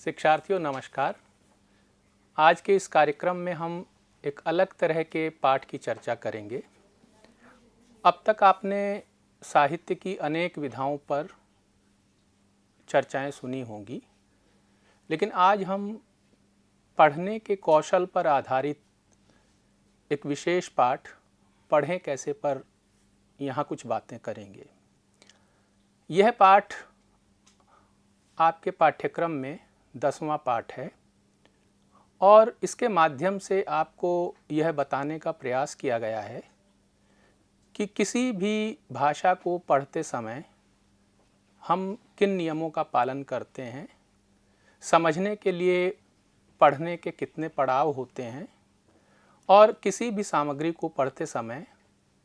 शिक्षार्थियों नमस्कार। आज के इस कार्यक्रम में हम एक अलग तरह के पाठ की चर्चा करेंगे। अब तक आपने साहित्य की अनेक विधाओं पर चर्चाएं सुनी होंगी, लेकिन आज हम पढ़ने के कौशल पर आधारित एक विशेष पाठ पढ़ें कैसे पर यहाँ कुछ बातें करेंगे। यह पाठ आपके पाठ्यक्रम में 10वां पाठ है और इसके माध्यम से आपको यह बताने का प्रयास किया गया है कि किसी भी भाषा को पढ़ते समय हम किन नियमों का पालन करते हैं, समझने के लिए पढ़ने के कितने पड़ाव होते हैं और किसी भी सामग्री को पढ़ते समय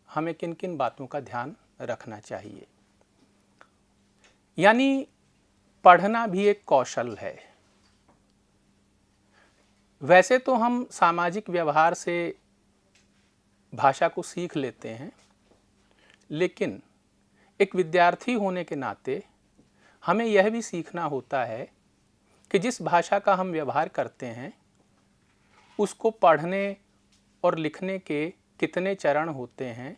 हमें किन किन बातों का ध्यान रखना चाहिए। यानी पढ़ना भी एक कौशल है। वैसे तो हम सामाजिक व्यवहार से भाषा को सीख लेते हैं, लेकिन एक विद्यार्थी होने के नाते हमें यह भी सीखना होता है कि जिस भाषा का हम व्यवहार करते हैं उसको पढ़ने और लिखने के कितने चरण होते हैं,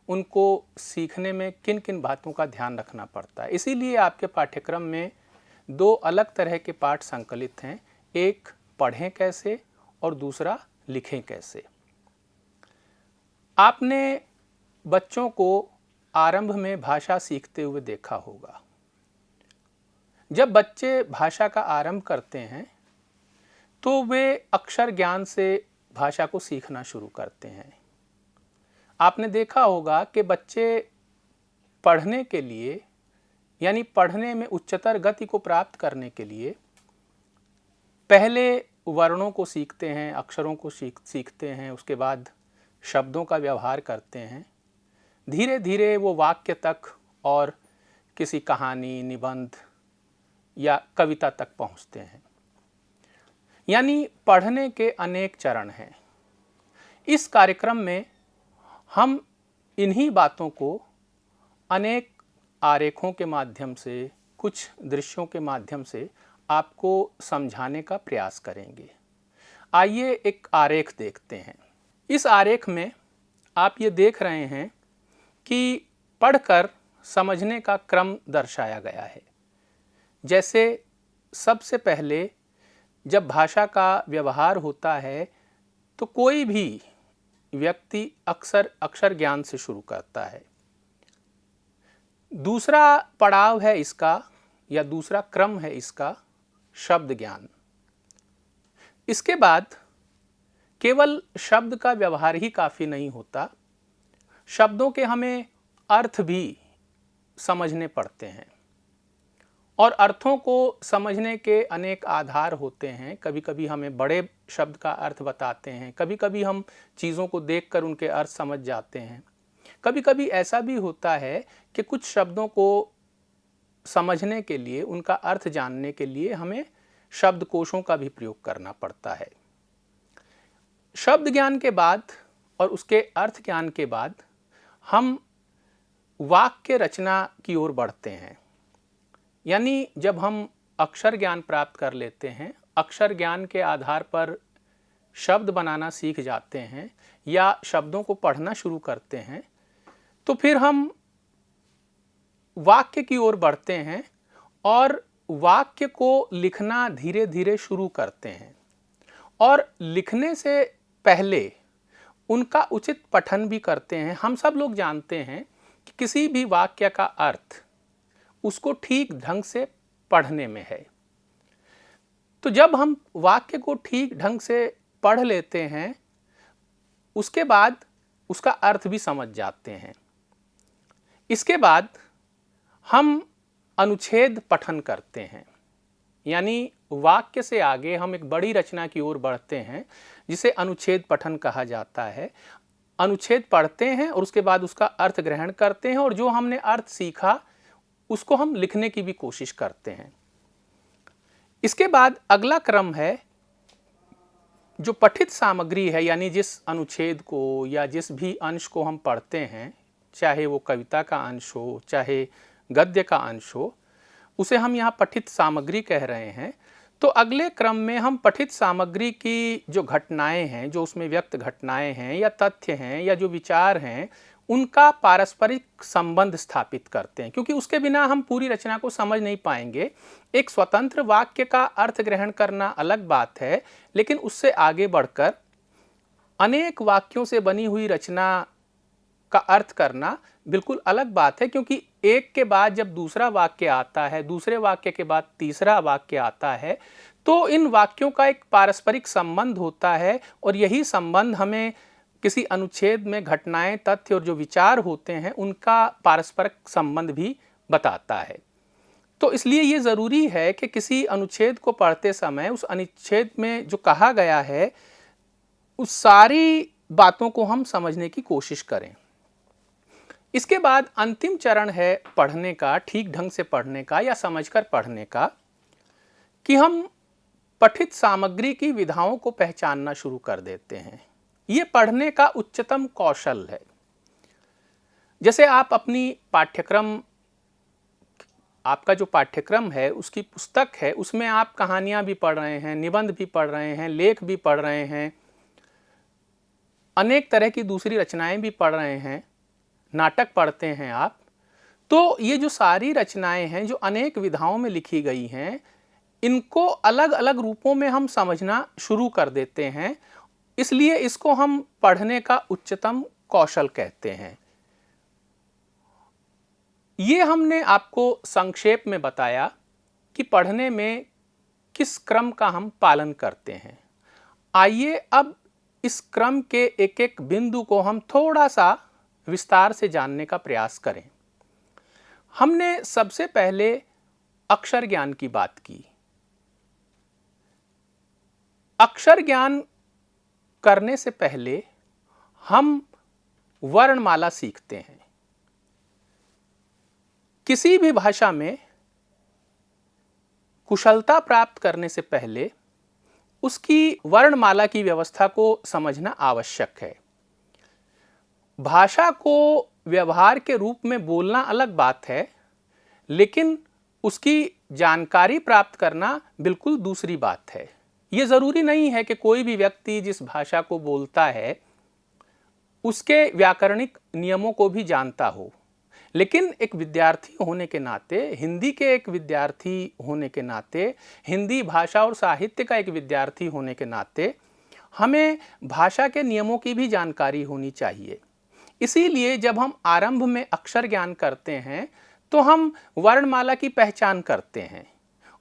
उनको सीखने में किन किन बातों का ध्यान रखना पड़ता है। इसीलिए आपके पाठ्यक्रम में 2 अलग तरह के पाठ संकलित हैं, एक पढ़ें कैसे और दूसरा लिखें कैसे। आपने बच्चों को आरंभ में भाषा सीखते हुए देखा होगा। जब बच्चे भाषा का आरंभ करते हैं तो वे अक्षर ज्ञान से भाषा को सीखना शुरू करते हैं। आपने देखा होगा कि बच्चे पढ़ने के लिए यानी पढ़ने में उच्चतर गति को प्राप्त करने के लिए पहले वर्णों को सीखते हैं, अक्षरों को सीखते हैं, उसके बाद शब्दों का व्यवहार करते हैं। धीरे धीरे वो वाक्य तक और किसी कहानी, निबंध या कविता तक पहुंचते हैं। यानी पढ़ने के अनेक चरण हैं। इस कार्यक्रम में हम इन्हीं बातों को अनेक आरेखों के माध्यम से, कुछ दृश्यों के माध्यम से आपको समझाने का प्रयास करेंगे। आइए एक आरेख देखते हैं। इस आरेख में आप ये देख रहे हैं कि पढ़कर समझने का क्रम दर्शाया गया है। जैसे सबसे पहले जब भाषा का व्यवहार होता है तो कोई भी व्यक्ति अक्षर ज्ञान से शुरू करता है। दूसरा पड़ाव है इसका या दूसरा क्रम है इसका शब्द ज्ञान। इसके बाद केवल शब्द का व्यवहार ही काफ़ी नहीं होता, शब्दों के हमें अर्थ भी समझने पड़ते हैं और अर्थों को समझने के अनेक आधार होते हैं। कभी कभी हमें बड़े शब्द का अर्थ बताते हैं, कभी कभी हम चीज़ों को देखकर उनके अर्थ समझ जाते हैं। कभी कभी ऐसा भी होता है कि कुछ शब्दों को समझने के लिए, उनका अर्थ जानने के लिए हमें शब्दकोशों का भी प्रयोग करना पड़ता है। शब्द ज्ञान के बाद और उसके अर्थ ज्ञान के बाद हम वाक्य रचना की ओर बढ़ते हैं। यानी जब हम अक्षर ज्ञान प्राप्त कर लेते हैं, अक्षर ज्ञान के आधार पर शब्द बनाना सीख जाते हैं या शब्दों को पढ़ना शुरू करते हैं, तो फिर हम वाक्य की ओर बढ़ते हैं और वाक्य को लिखना धीरे धीरे शुरू करते हैं। और लिखने से पहले उनका उचित पठन भी करते हैं। हम सब लोग जानते हैं कि किसी भी वाक्य का अर्थ उसको ठीक ढंग से पढ़ने में है। तो जब हम वाक्य को ठीक ढंग से पढ़ लेते हैं, उसके बाद उसका अर्थ भी समझ जाते हैं। इसके बाद हम अनुच्छेद पठन करते हैं। यानी वाक्य से आगे हम एक बड़ी रचना की ओर बढ़ते हैं जिसे अनुच्छेद पठन कहा जाता है। अनुच्छेद पढ़ते हैं और उसके बाद उसका अर्थ ग्रहण करते हैं और जो हमने अर्थ सीखा उसको हम लिखने की भी कोशिश करते हैं। इसके बाद अगला क्रम है जो पठित सामग्री है, यानी जिस अनुच्छेद को या जिस भी अंश को हम पढ़ते हैं, चाहे वो कविता का अंश हो, चाहे गद्य का अंश हो, उसे हम यहाँ पठित सामग्री कह रहे हैं। तो अगले क्रम में हम पठित सामग्री की जो घटनाएं हैं, जो उसमें व्यक्त घटनाएं हैं या तथ्य हैं या जो विचार हैं, उनका पारस्परिक संबंध स्थापित करते हैं, क्योंकि उसके बिना हम पूरी रचना को समझ नहीं पाएंगे। एक स्वतंत्र वाक्य का अर्थ ग्रहण करना अलग बात है, लेकिन उससे आगे बढ़कर अनेक वाक्यों से बनी हुई रचना का अर्थ करना बिल्कुल अलग बात है, क्योंकि एक के बाद जब दूसरा वाक्य आता है, दूसरे वाक्य के बाद तीसरा वाक्य आता है, तो इन वाक्यों का एक पारस्परिक संबंध होता है और यही संबंध हमें किसी अनुच्छेद में घटनाएं, तथ्य और जो विचार होते हैं उनका पारस्परिक संबंध भी बताता है। तो इसलिए ये ज़रूरी है कि किसी अनुच्छेद को पढ़ते समय उस अनुच्छेद में जो कहा गया है उस सारी बातों को हम समझने की कोशिश करें। इसके बाद अंतिम चरण है पढ़ने का, ठीक ढंग से पढ़ने का या समझकर पढ़ने का, कि हम पठित सामग्री की विधाओं को पहचानना शुरू कर देते हैं। ये पढ़ने का उच्चतम कौशल है। जैसे आप अपनी पाठ्यक्रम, आपका जो पाठ्यक्रम है उसकी पुस्तक है, उसमें आप कहानियाँ भी पढ़ रहे हैं, निबंध भी पढ़ रहे हैं, लेख भी पढ़ रहे हैं, अनेक तरह की दूसरी रचनाएं भी पढ़ रहे हैं, नाटक पढ़ते हैं आप, तो ये जो सारी रचनाएं हैं जो अनेक विधाओं में लिखी गई हैं, इनको अलग अलग रूपों में हम समझना शुरू कर देते हैं। इसलिए इसको हम पढ़ने का उच्चतम कौशल कहते हैं। ये हमने आपको संक्षेप में बताया कि पढ़ने में किस क्रम का हम पालन करते हैं। आइए अब इस क्रम के एक एक बिंदु को हम थोड़ा सा विस्तार से जानने का प्रयास करें। हमने सबसे पहले अक्षर ज्ञान की बात की। अक्षर ज्ञान करने से पहले हम वर्णमाला सीखते हैं। किसी भी भाषा में कुशलता प्राप्त करने से पहले उसकी वर्णमाला की व्यवस्था को समझना आवश्यक है। भाषा को व्यवहार के रूप में बोलना अलग बात है, लेकिन उसकी जानकारी प्राप्त करना बिल्कुल दूसरी बात है। ये ज़रूरी नहीं है कि कोई भी व्यक्ति जिस भाषा को बोलता है उसके व्याकरणिक नियमों को भी जानता हो, लेकिन एक विद्यार्थी होने के नाते, हिंदी के एक विद्यार्थी होने के नाते, हिंदी भाषा और साहित्य का एक विद्यार्थी होने के नाते हमें भाषा के नियमों की भी जानकारी होनी चाहिए। इसीलिए जब हम आरंभ में अक्षर ज्ञान करते हैं तो हम वर्णमाला की पहचान करते हैं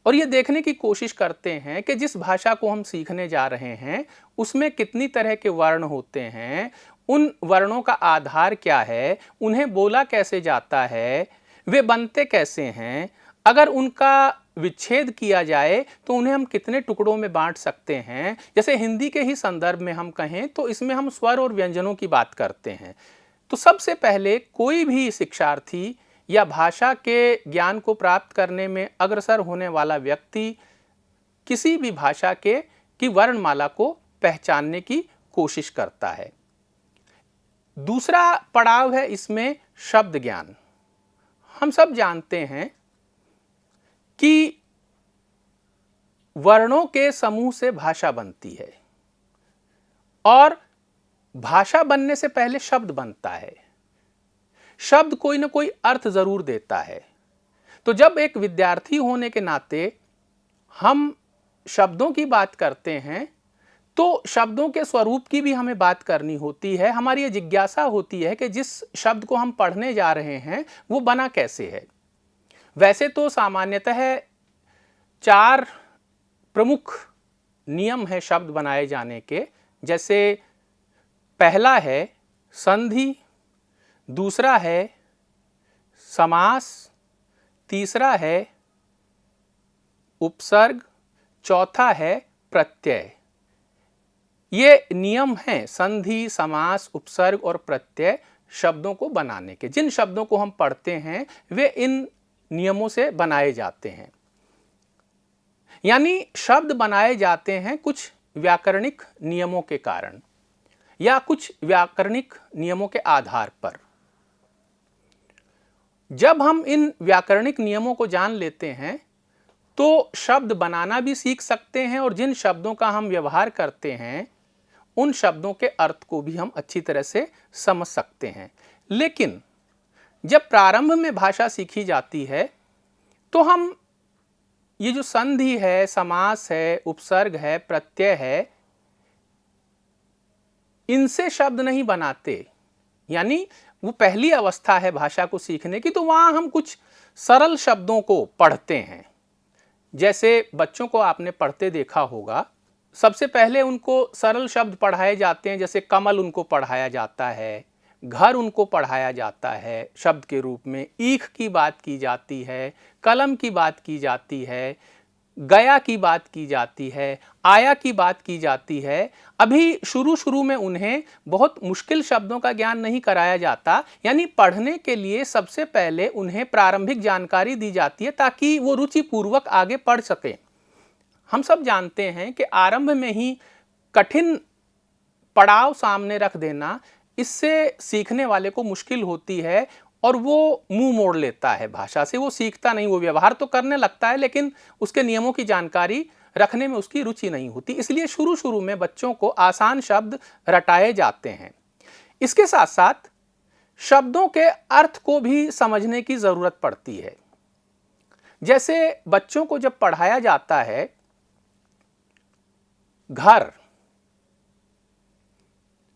और ये देखने की कोशिश करते हैं कि जिस भाषा को हम सीखने जा रहे हैं उसमें कितनी तरह के वर्ण होते हैं, उन वर्णों का आधार क्या है, उन्हें बोला कैसे जाता है, वे बनते कैसे हैं, अगर उनका विच्छेद किया जाए तो उन्हें हम कितने टुकड़ों में बांट सकते हैं। जैसे हिंदी के ही संदर्भ में हम कहें तो इसमें हम स्वर और व्यंजनों की बात करते हैं। तो सबसे पहले कोई भी शिक्षार्थी या भाषा के ज्ञान को प्राप्त करने में अग्रसर होने वाला व्यक्ति किसी भी भाषा की वर्णमाला को पहचानने की कोशिश करता है। दूसरा पड़ाव है इसमें शब्द ज्ञान। हम सब जानते हैं कि वर्णों के समूह से भाषा बनती है और भाषा बनने से पहले शब्द बनता है। शब्द कोई ना कोई अर्थ जरूर देता है। तो जब एक विद्यार्थी होने के नाते हम शब्दों की बात करते हैं तो शब्दों के स्वरूप की भी हमें बात करनी होती है। हमारी ये जिज्ञासा होती है कि जिस शब्द को हम पढ़ने जा रहे हैं वो बना कैसे है। वैसे तो सामान्यतः 4 प्रमुख नियम है शब्द बनाए जाने के। जैसे पहला है संधि, दूसरा है समास, तीसरा है उपसर्ग, चौथा है प्रत्यय। ये नियम हैं संधि, समास, उपसर्ग और प्रत्यय शब्दों को बनाने के। जिन शब्दों को हम पढ़ते हैं वे इन नियमों से बनाए जाते हैं। यानी शब्द बनाए जाते हैं कुछ व्याकरणिक नियमों के कारण या कुछ व्याकरणिक नियमों के आधार पर। जब हम इन व्याकरणिक नियमों को जान लेते हैं तो शब्द बनाना भी सीख सकते हैं और जिन शब्दों का हम व्यवहार करते हैं उन शब्दों के अर्थ को भी हम अच्छी तरह से समझ सकते हैं। लेकिन जब प्रारंभ में भाषा सीखी जाती है तो हम ये जो संधि है, समास है, उपसर्ग है, प्रत्यय है, इनसे शब्द नहीं बनाते। यानी वो पहली अवस्था है भाषा को सीखने की, तो वहां हम कुछ सरल शब्दों को पढ़ते हैं। जैसे बच्चों को आपने पढ़ते देखा होगा, सबसे पहले उनको सरल शब्द पढ़ाए जाते हैं। जैसे कमल उनको पढ़ाया जाता है, घर उनको पढ़ाया जाता है शब्द के रूप में, ईख की बात की जाती है, कलम की बात की जाती है, गया की बात की जाती है, आया की बात की जाती है। अभी शुरू शुरू में उन्हें बहुत मुश्किल शब्दों का ज्ञान नहीं कराया जाता। यानी पढ़ने के लिए सबसे पहले उन्हें प्रारंभिक जानकारी दी जाती है ताकि वो रुचिपूर्वक आगे पढ़ सकें। हम सब जानते हैं कि आरंभ में ही कठिन पड़ाव सामने रख देना, इससे सीखने वाले को मुश्किल होती है और वो मुंह मोड़ लेता है भाषा से। वो सीखता नहीं, वो व्यवहार तो करने लगता है लेकिन उसके नियमों की जानकारी रखने में उसकी रुचि नहीं होती। इसलिए शुरू शुरू में बच्चों को आसान शब्द रटाए जाते हैं। इसके साथ साथ शब्दों के अर्थ को भी समझने की जरूरत पड़ती है। जैसे बच्चों को जब पढ़ाया जाता है घर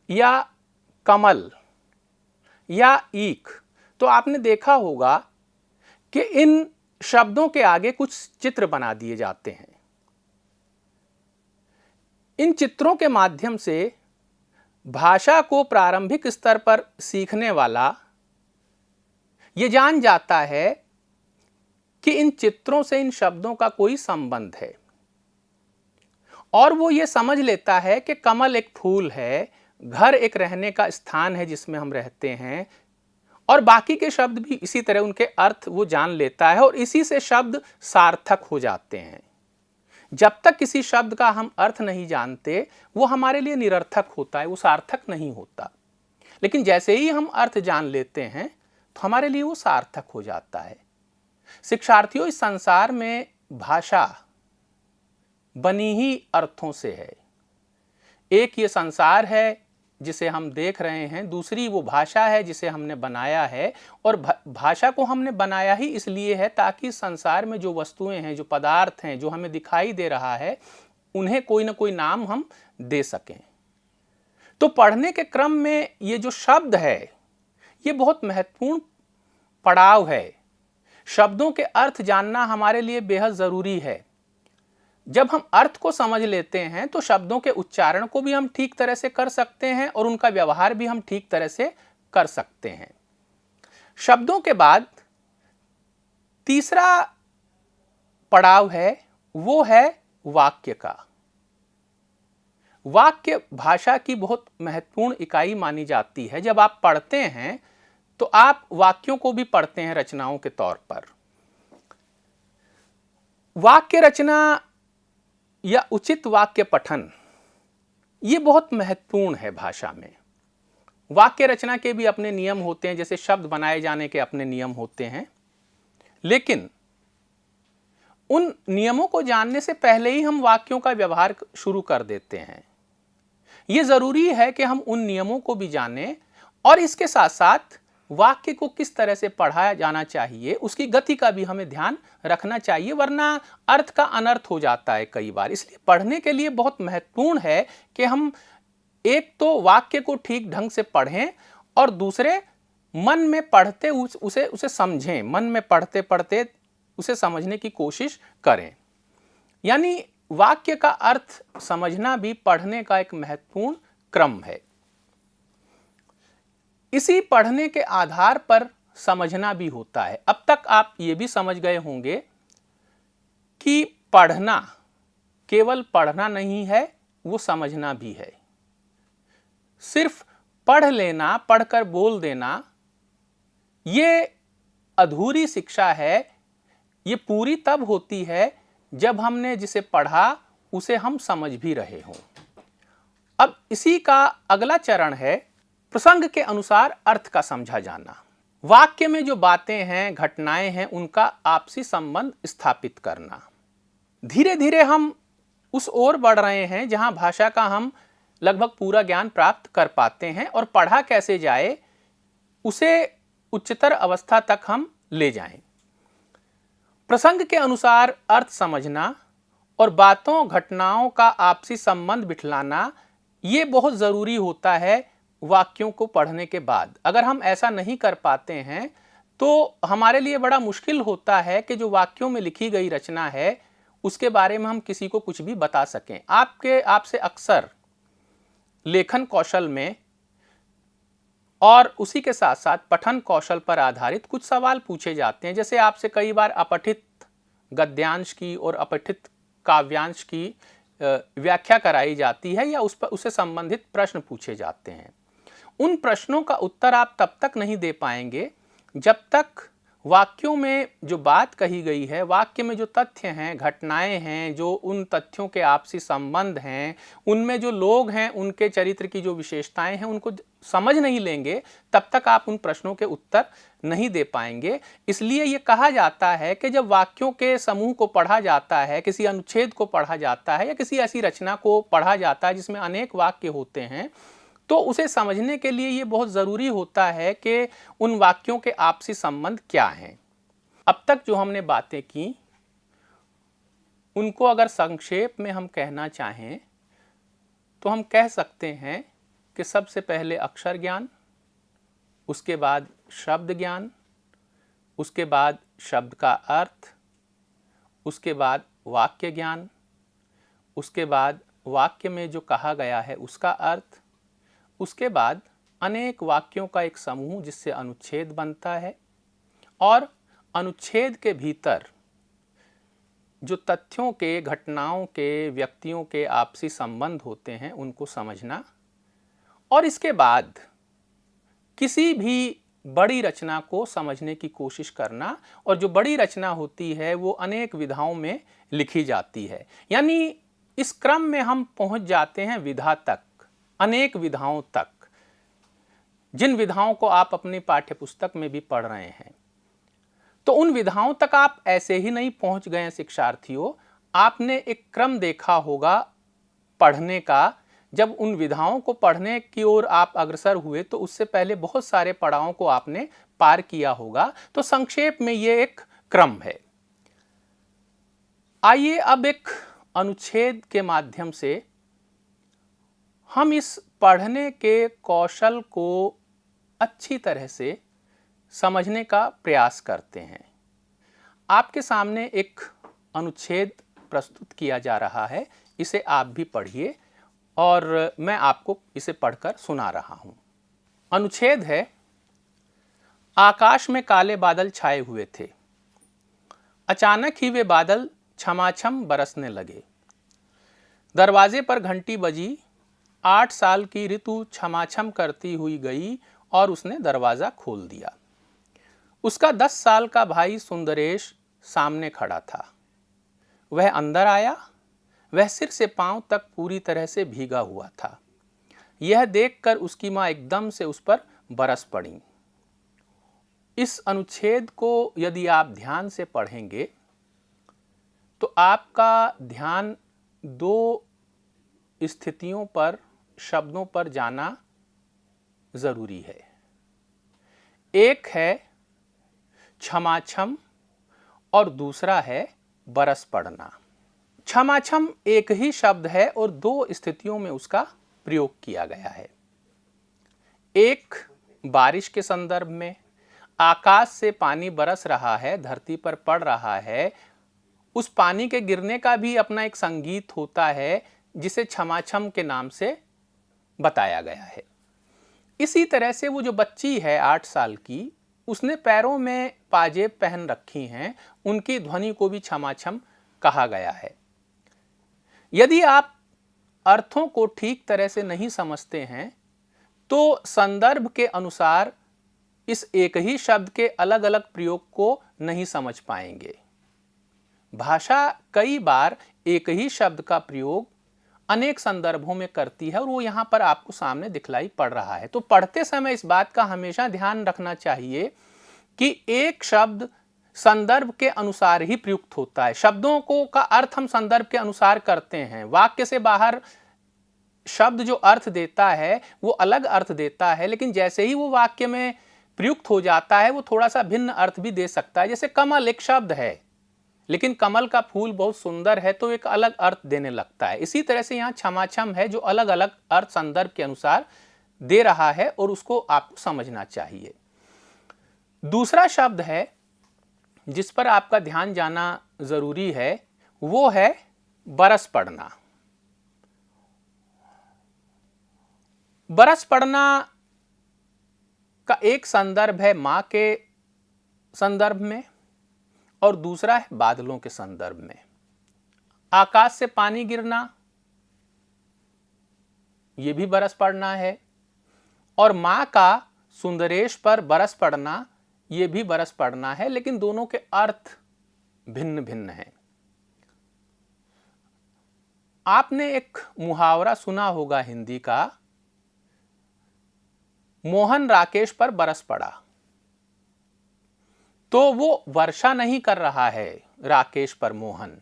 या कमल या ईख, तो आपने देखा होगा कि इन शब्दों के आगे कुछ चित्र बना दिए जाते हैं। इन चित्रों के माध्यम से भाषा को प्रारंभिक स्तर पर सीखने वाला ये जान जाता है कि इन चित्रों से इन शब्दों का कोई संबंध है, और वो ये समझ लेता है कि कमल एक फूल है, घर एक रहने का स्थान है जिसमें हम रहते हैं, और बाकी के शब्द भी इसी तरह उनके अर्थ वो जान लेता है और इसी से शब्द सार्थक हो जाते हैं। जब तक किसी शब्द का हम अर्थ नहीं जानते वो हमारे लिए निरर्थक होता है, वो सार्थक नहीं होता। लेकिन जैसे ही हम अर्थ जान लेते हैं तो हमारे लिए वो सार्थक हो जाता है। शिक्षार्थियों, इस संसार में भाषा बनी ही अर्थों से है। एक ये संसार है जिसे हम देख रहे हैं, दूसरी वो भाषा है जिसे हमने बनाया है। और भाषा को हमने बनाया ही इसलिए है ताकि संसार में जो वस्तुएं हैं, जो पदार्थ हैं, जो हमें दिखाई दे रहा है, उन्हें कोई ना कोई नाम हम दे सकें। तो पढ़ने के क्रम में ये जो शब्द है ये बहुत महत्वपूर्ण पड़ाव है। शब्दों के अर्थ जानना हमारे लिए बेहद जरूरी है। जब हम अर्थ को समझ लेते हैं तो शब्दों के उच्चारण को भी हम ठीक तरह से कर सकते हैं और उनका व्यवहार भी हम ठीक तरह से कर सकते हैं। शब्दों के बाद तीसरा पड़ाव है, वो है वाक्य का। वाक्य भाषा की बहुत महत्वपूर्ण इकाई मानी जाती है। जब आप पढ़ते हैं तो आप वाक्यों को भी पढ़ते हैं रचनाओं के तौर पर। वाक्य रचना या उचित वाक्य पठन ये बहुत महत्वपूर्ण है भाषा में। वाक्य रचना के भी अपने नियम होते हैं, जैसे शब्द बनाए जाने के अपने नियम होते हैं, लेकिन उन नियमों को जानने से पहले ही हम वाक्यों का व्यवहार शुरू कर देते हैं। यह जरूरी है कि हम उन नियमों को भी जानें और इसके साथ साथ वाक्य को किस तरह से पढ़ाया जाना चाहिए उसकी गति का भी हमें ध्यान रखना चाहिए, वरना अर्थ का अनर्थ हो जाता है कई बार। इसलिए पढ़ने के लिए बहुत महत्वपूर्ण है कि हम एक तो वाक्य को ठीक ढंग से पढ़ें और दूसरे मन में पढ़ते उसे समझें, मन में पढ़ते पढ़ते उसे समझने की कोशिश करें। यानी वाक्य का अर्थ समझना भी पढ़ने का एक महत्वपूर्ण क्रम है। इसी पढ़ने के आधार पर समझना भी होता है। अब तक आप ये भी समझ गए होंगे कि पढ़ना केवल पढ़ना नहीं है, वो समझना भी है। सिर्फ पढ़ लेना, पढ़कर बोल देना, ये अधूरी शिक्षा है। ये पूरी तब होती है जब हमने जिसे पढ़ा उसे हम समझ भी रहे हों। अब इसी का अगला चरण है प्रसंग के अनुसार अर्थ का समझा जाना। वाक्य में जो बातें हैं, घटनाएं हैं, उनका आपसी संबंध स्थापित करना। धीरे धीरे हम उस ओर बढ़ रहे हैं जहां भाषा का हम लगभग पूरा ज्ञान प्राप्त कर पाते हैं और पढ़ा कैसे जाए उसे उच्चतर अवस्था तक हम ले जाएं। प्रसंग के अनुसार अर्थ समझना और बातों घटनाओं का आपसी संबंध बिठलाना ये बहुत ज़रूरी होता है वाक्यों को पढ़ने के बाद। अगर हम ऐसा नहीं कर पाते हैं तो हमारे लिए बड़ा मुश्किल होता है कि जो वाक्यों में लिखी गई रचना है उसके बारे में हम किसी को कुछ भी बता सकें। आपसे अक्सर लेखन कौशल में और उसी के साथ साथ पठन कौशल पर आधारित कुछ सवाल पूछे जाते हैं। जैसे आपसे कई बार अपठित गद्यांश की और अपठित काव्यांश की व्याख्या कराई जाती है या उससे संबंधित प्रश्न पूछे जाते हैं। उन प्रश्नों का उत्तर आप तब तक नहीं दे पाएंगे जब तक वाक्यों में जो बात कही गई है, वाक्य में जो तथ्य हैं, घटनाएं हैं, जो उन तथ्यों के आपसी संबंध हैं, उनमें जो लोग हैं, उनके चरित्र की जो विशेषताएं हैं, उनको समझ नहीं लेंगे, तब तक आप उन प्रश्नों के उत्तर नहीं दे पाएंगे। इसलिए ये कहा जाता है कि जब वाक्यों के समूह को पढ़ा जाता है, किसी अनुच्छेद को पढ़ा जाता है या किसी ऐसी रचना को पढ़ा जाता है जिसमें अनेक वाक्य होते हैं, तो उसे समझने के लिए ये बहुत ज़रूरी होता है कि उन वाक्यों के आपसी संबंध क्या हैं। अब तक जो हमने बातें की उनको अगर संक्षेप में हम कहना चाहें तो हम कह सकते हैं कि सबसे पहले अक्षर ज्ञान, उसके बाद शब्द ज्ञान, उसके बाद शब्द का अर्थ, उसके बाद वाक्य ज्ञान, उसके बाद वाक्य में जो कहा गया है उसका अर्थ, उसके बाद अनेक वाक्यों का एक समूह जिससे अनुच्छेद बनता है और अनुच्छेद के भीतर जो तथ्यों के, घटनाओं के, व्यक्तियों के आपसी संबंध होते हैं उनको समझना और इसके बाद किसी भी बड़ी रचना को समझने की कोशिश करना। और जो बड़ी रचना होती है वो अनेक विधाओं में लिखी जाती है, यानी इस क्रम में हम पहुंच जाते हैं विधा तक, अनेक विधाओं तक, जिन विधाओं को आप अपनी पाठ्यपुस्तक में भी पढ़ रहे हैं। तो उन विधाओं तक आप ऐसे ही नहीं पहुंच गए शिक्षार्थियों, आपने एक क्रम देखा होगा पढ़ने का। जब उन विधाओं को पढ़ने की ओर आप अग्रसर हुए तो उससे पहले बहुत सारे पड़ावों को आपने पार किया होगा। तो संक्षेप में ये एक क्रम है। आइए अब एक अनुच्छेद के माध्यम से हम इस पढ़ने के कौशल को अच्छी तरह से समझने का प्रयास करते हैं। आपके सामने एक अनुच्छेद प्रस्तुत किया जा रहा है, इसे आप भी पढ़िए और मैं आपको इसे पढ़कर सुना रहा हूं। अनुच्छेद है, आकाश में काले बादल छाए हुए थे। अचानक ही वे बादल छमाछम बरसने लगे। दरवाजे पर घंटी बजी। 8 साल की ऋतु छमाछम करती हुई गई और उसने दरवाज़ा खोल दिया। उसका 10 साल का भाई सुंदरेश सामने खड़ा था। वह अंदर आया। वह सिर से पांव तक पूरी तरह से भीगा हुआ था। यह देखकर उसकी माँ एकदम से उस पर बरस पड़ी। इस अनुच्छेद को यदि आप ध्यान से पढ़ेंगे तो आपका ध्यान 2 स्थितियों पर, शब्दों पर जाना जरूरी है। एक है छमाछम और दूसरा है बरस पड़ना। छमाछम एक ही शब्द है और 2 स्थितियों में उसका प्रयोग किया गया है। एक बारिश के संदर्भ में, आकाश से पानी बरस रहा है, धरती पर पड़ रहा है, उस पानी के गिरने का भी अपना एक संगीत होता है जिसे छमाछम के नाम से बताया गया है। इसी तरह से वो जो बच्ची है 8 साल की, उसने पैरों में पाजेब पहन रखी हैं, उनकी ध्वनि को भी छमाछम कहा गया है। यदि आप अर्थों को ठीक तरह से नहीं समझते हैं तो संदर्भ के अनुसार इस एक ही शब्द के अलग अलग प्रयोग को नहीं समझ पाएंगे। भाषा कई बार एक ही शब्द का प्रयोग अनेक संदर्भों में करती है और वो यहाँ पर आपको सामने दिखलाई पड़ रहा है। तो पढ़ते समय इस बात का हमेशा ध्यान रखना चाहिए कि एक शब्द संदर्भ के अनुसार ही प्रयुक्त होता है। शब्दों को का अर्थ हम संदर्भ के अनुसार करते हैं। वाक्य से बाहर शब्द जो अर्थ देता है वो अलग अर्थ देता है, लेकिन जैसे ही वो वाक्य में प्रयुक्त हो जाता है वो थोड़ा सा भिन्न अर्थ भी दे सकता है। जैसे कमल एक शब्द है, लेकिन कमल का फूल बहुत सुंदर है तो एक अलग अर्थ देने लगता है। इसी तरह से यहाँ क्षमाक्षम है जो अलग अलग अर्थ संदर्भ के अनुसार दे रहा है और उसको आपको समझना चाहिए। दूसरा शब्द है जिस पर आपका ध्यान जाना जरूरी है वो है बरस पड़ना। बरस पड़ना का एक संदर्भ है मां के संदर्भ में और दूसरा है बादलों के संदर्भ में। आकाश से पानी गिरना यह भी बरस पड़ना है और मां का सुंदरेश पर बरस पड़ना यह भी बरस पड़ना है, लेकिन दोनों के अर्थ भिन्न भिन्न हैं। आपने एक मुहावरा सुना होगा हिंदी का, मोहन राकेश पर बरस पड़ा। तो वो वर्षा नहीं कर रहा है राकेश पर मोहन,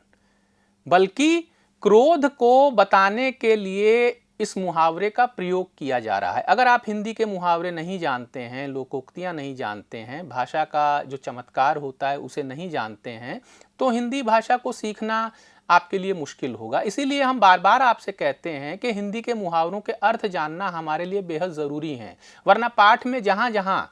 बल्कि क्रोध को बताने के लिए इस मुहावरे का प्रयोग किया जा रहा है। अगर आप हिंदी के मुहावरे नहीं जानते हैं, लोकोक्तियां नहीं जानते हैं, भाषा का जो चमत्कार होता है उसे नहीं जानते हैं, तो हिंदी भाषा को सीखना आपके लिए मुश्किल होगा। इसीलिए हम बार बार आपसे कहते हैं कि हिंदी के मुहावरों के अर्थ जानना हमारे लिए बेहद ज़रूरी है, वरना पाठ में जहाँ जहाँ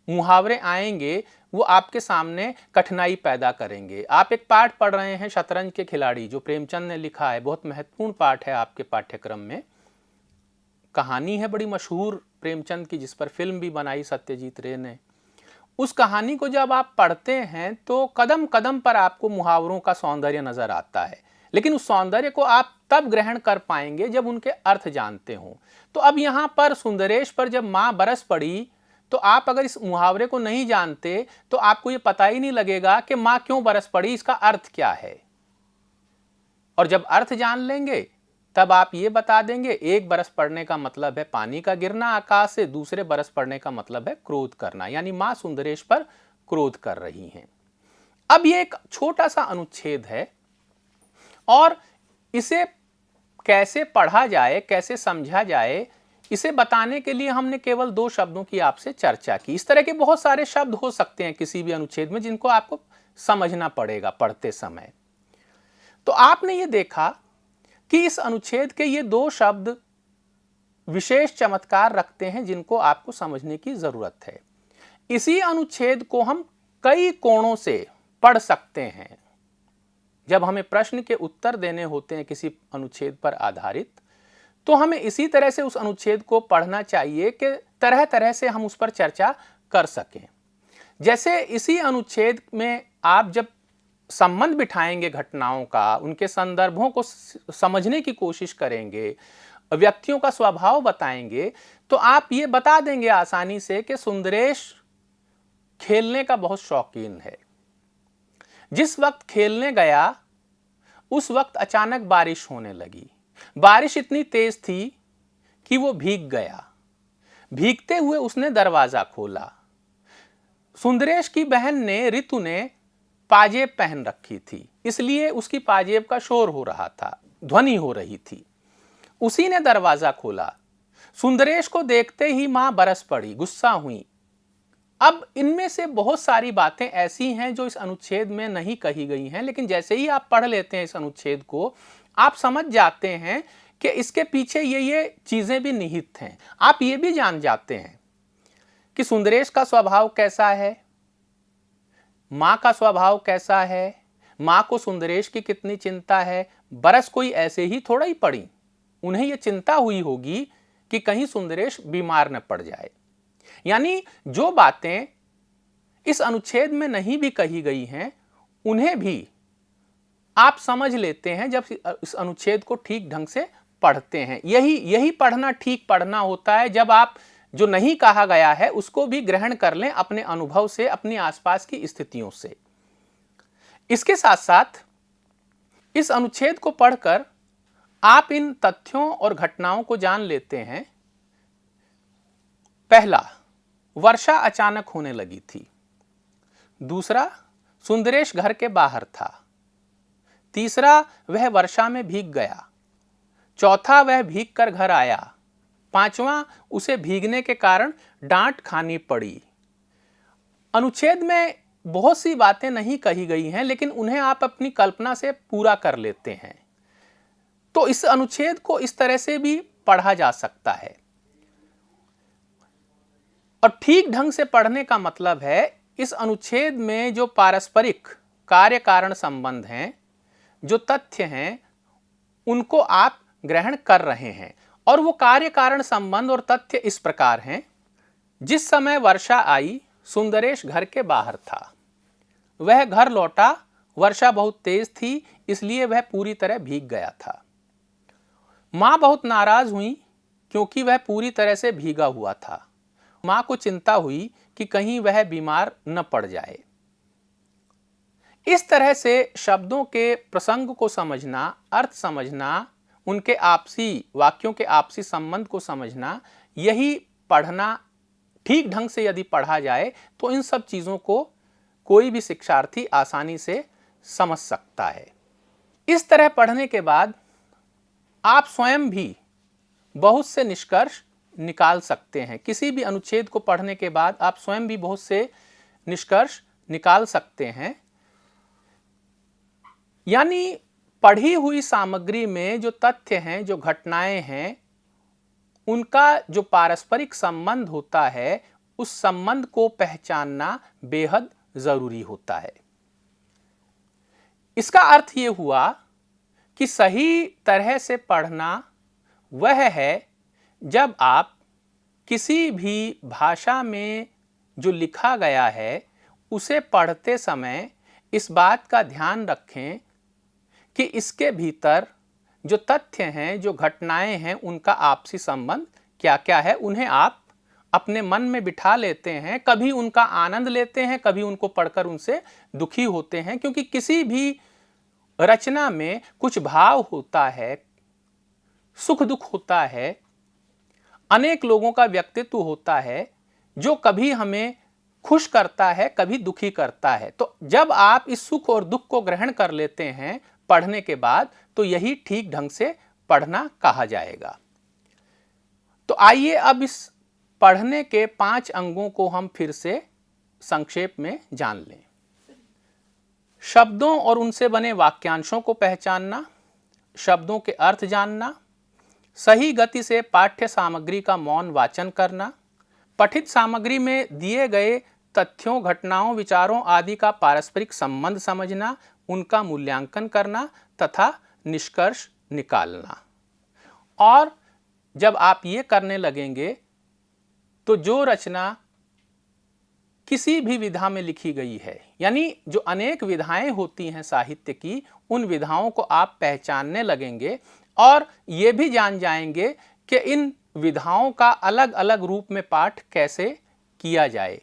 मुहावरे आएंगे वो आपके सामने कठिनाई पैदा करेंगे। आप एक पाठ पढ़ रहे हैं शतरंज के खिलाड़ी, जो प्रेमचंद ने लिखा है, बहुत महत्वपूर्ण पाठ है आपके पाठ्यक्रम में। कहानी है बड़ी मशहूर प्रेमचंद की, जिस पर फिल्म भी बनाई सत्यजीत रे ने। उस कहानी को जब आप पढ़ते हैं तो कदम कदम पर आपको मुहावरों का सौंदर्य नजर आता है, लेकिन उस सौंदर्य को आप तब ग्रहण कर पाएंगे जब उनके अर्थ जानते हों। तो अब यहाँ पर सुंदरेश पर जब माँ बरस पड़ी, तो आप अगर इस मुहावरे को नहीं जानते तो आपको ये पता ही नहीं लगेगा कि माँ क्यों बरस पड़ी, इसका अर्थ क्या है। और जब अर्थ जान लेंगे तब आप ये बता देंगे, एक बरस पड़ने का मतलब है पानी का गिरना आकाश से, दूसरे बरस पड़ने का मतलब है क्रोध करना, यानी मां सुंदरेश पर क्रोध कर रही हैं। अब ये एक छोटा सा अनुच्छेद है और इसे कैसे पढ़ा जाए, कैसे समझा जाए, इसे बताने के लिए हमने केवल 2 शब्दों की आपसे चर्चा की। इस तरह के बहुत सारे शब्द हो सकते हैं किसी भी अनुच्छेद में जिनको आपको समझना पड़ेगा पढ़ते समय। तो आपने ये देखा कि इस अनुच्छेद के ये 2 शब्द विशेष चमत्कार रखते हैं जिनको आपको समझने की जरूरत है। इसी अनुच्छेद को हम कई कोणों से पढ़ सकते हैं। जब हमें प्रश्न के उत्तर देने होते हैं किसी अनुच्छेद पर आधारित, तो हमें इसी तरह से उस अनुच्छेद को पढ़ना चाहिए कि तरह तरह से हम उस पर चर्चा कर सकें। जैसे इसी अनुच्छेद में आप जब संबंध बिठाएंगे घटनाओं का, उनके संदर्भों को समझने की कोशिश करेंगे, व्यक्तियों का स्वभाव बताएंगे, तो आप ये बता देंगे आसानी से कि सुंदरेश खेलने का बहुत शौकीन है। जिस वक्त खेलने गया उस वक्त अचानक बारिश होने लगी। बारिश इतनी तेज थी कि वो भीग गया। भीगते हुए उसने दरवाजा खोला। सुंदरेश की बहन ने, ऋतु ने, पाजेब पहन रखी थी, इसलिए उसकी पाजेब का शोर हो रहा था, ध्वनि हो रही थी। उसी ने दरवाजा खोला। सुंदरेश को देखते ही मां बरस पड़ी, गुस्सा हुई। अब इनमें से बहुत सारी बातें ऐसी हैं जो इस अनुच्छेद में नहीं कही गई हैं, लेकिन जैसे ही आप पढ़ लेते हैं इस अनुच्छेद को, आप समझ जाते हैं कि इसके पीछे ये चीजें भी निहित हैं। आप ये भी जान जाते हैं कि सुंदरेश का स्वभाव कैसा है, मां का स्वभाव कैसा है, मां को सुंदरेश की कितनी चिंता है। बरस कोई ऐसे ही थोड़ा ही पड़ी, उन्हें यह चिंता हुई होगी कि कहीं सुंदरेश बीमार न पड़ जाए। यानी जो बातें इस अनुच्छेद में नहीं भी कही गई हैं, उन्हें भी आप समझ लेते हैं जब इस अनुच्छेद को ठीक ढंग से पढ़ते हैं। यही पढ़ना ठीक पढ़ना होता है, जब आप जो नहीं कहा गया है उसको भी ग्रहण कर लें अपने अनुभव से, अपनी आसपास की स्थितियों से। इसके साथ साथ इस अनुच्छेद को पढ़कर आप इन तथ्यों और घटनाओं को जान लेते हैं। पहला, वर्षा अचानक होने लगी थी। दूसरा, सुंदरेश घर के बाहर था। तीसरा, वह वर्षा में भीग गया। चौथा, वह भीग कर घर आया। पांचवा, उसे भीगने के कारण डांट खानी पड़ी। अनुच्छेद में बहुत सी बातें नहीं कही गई हैं, लेकिन उन्हें आप अपनी कल्पना से पूरा कर लेते हैं। तो इस अनुच्छेद को इस तरह से भी पढ़ा जा सकता है। और ठीक ढंग से पढ़ने का मतलब है इस अनुच्छेद में जो पारस्परिक कार्य कारण संबंध हैं, जो तथ्य हैं, उनको आप ग्रहण कर रहे हैं। और वो कार्य कारण संबंध और तथ्य इस प्रकार हैं। जिस समय वर्षा आई, सुंदरेश घर के बाहर था। वह घर लौटा, वर्षा बहुत तेज थी, इसलिए वह पूरी तरह भीग गया था। मां बहुत नाराज हुई क्योंकि वह पूरी तरह से भीगा हुआ था। मां को चिंता हुई कि कहीं वह बीमार न पड़ जाए। इस तरह से शब्दों के प्रसंग को समझना, अर्थ समझना, उनके आपसी वाक्यों के आपसी संबंध को समझना, यही पढ़ना ठीक ढंग से यदि पढ़ा जाए तो इन सब चीजों को कोई भी शिक्षार्थी आसानी से समझ सकता है। इस तरह पढ़ने के बाद आप स्वयं भी बहुत से निष्कर्ष निकाल सकते हैं। किसी भी अनुच्छेद को पढ़ने के बाद आप स्वयं भी बहुत से निष्कर्ष निकाल सकते हैं। यानी पढ़ी हुई सामग्री में जो तथ्य हैं, जो घटनाएं हैं, उनका जो पारस्परिक संबंध होता है, उस संबंध को पहचानना बेहद जरूरी होता है। इसका अर्थ यह हुआ कि सही तरह से पढ़ना वह है जब आप किसी भी भाषा में जो लिखा गया है उसे पढ़ते समय इस बात का ध्यान रखें कि इसके भीतर जो तथ्य हैं, जो घटनाएं हैं, उनका आपसी संबंध क्या क्या है। उन्हें आप अपने मन में बिठा लेते हैं, कभी उनका आनंद लेते हैं, कभी उनको पढ़कर उनसे दुखी होते हैं। क्योंकि किसी भी रचना में कुछ भाव होता है, सुख दुख होता है, अनेक लोगों का व्यक्तित्व होता है जो कभी हमें खुश करता है, कभी दुखी करता है। तो जब आप इस सुख और दुख को ग्रहण कर लेते हैं पढ़ने के बाद, तो यही ठीक ढंग से पढ़ना कहा जाएगा। तो आइए अब इस पढ़ने के 5 अंगों को हम फिर से संक्षेप में जान लें। शब्दों और उनसे बने वाक्यांशों को पहचानना, शब्दों के अर्थ जानना, सही गति से पाठ्य सामग्री का मौन वाचन करना, पठित सामग्री में दिए गए तथ्यों, घटनाओं, विचारों आदि का पारस्परिक संबंध समझना, उनका मूल्यांकन करना तथा निष्कर्ष निकालना। और जब आप ये करने लगेंगे तो जो रचना किसी भी विधा में लिखी गई है, यानी जो अनेक विधाएं होती हैं साहित्य की, उन विधाओं को आप पहचानने लगेंगे और ये भी जान जाएंगे कि इन विधाओं का अलग अलग रूप में पाठ कैसे किया जाए।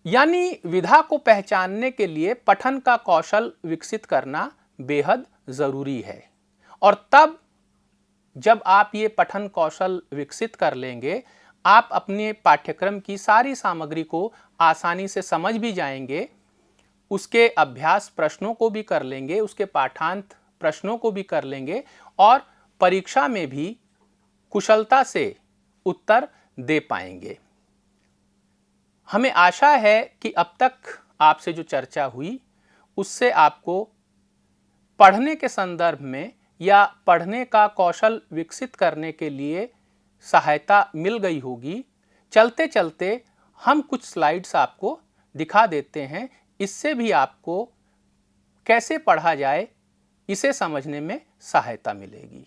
यानी विधा को पहचानने के लिए पठन का कौशल विकसित करना बेहद जरूरी है। और तब जब आप ये पठन कौशल विकसित कर लेंगे, आप अपने पाठ्यक्रम की सारी सामग्री को आसानी से समझ भी जाएंगे, उसके अभ्यास प्रश्नों को भी कर लेंगे, उसके पाठांत प्रश्नों को भी कर लेंगे और परीक्षा में भी कुशलता से उत्तर दे पाएंगे। हमें आशा है कि अब तक आपसे जो चर्चा हुई उससे आपको पढ़ने के संदर्भ में या पढ़ने का कौशल विकसित करने के लिए सहायता मिल गई होगी। चलते चलते हम कुछ स्लाइड्स आपको दिखा देते हैं, इससे भी आपको कैसे पढ़ा जाए इसे समझने में सहायता मिलेगी।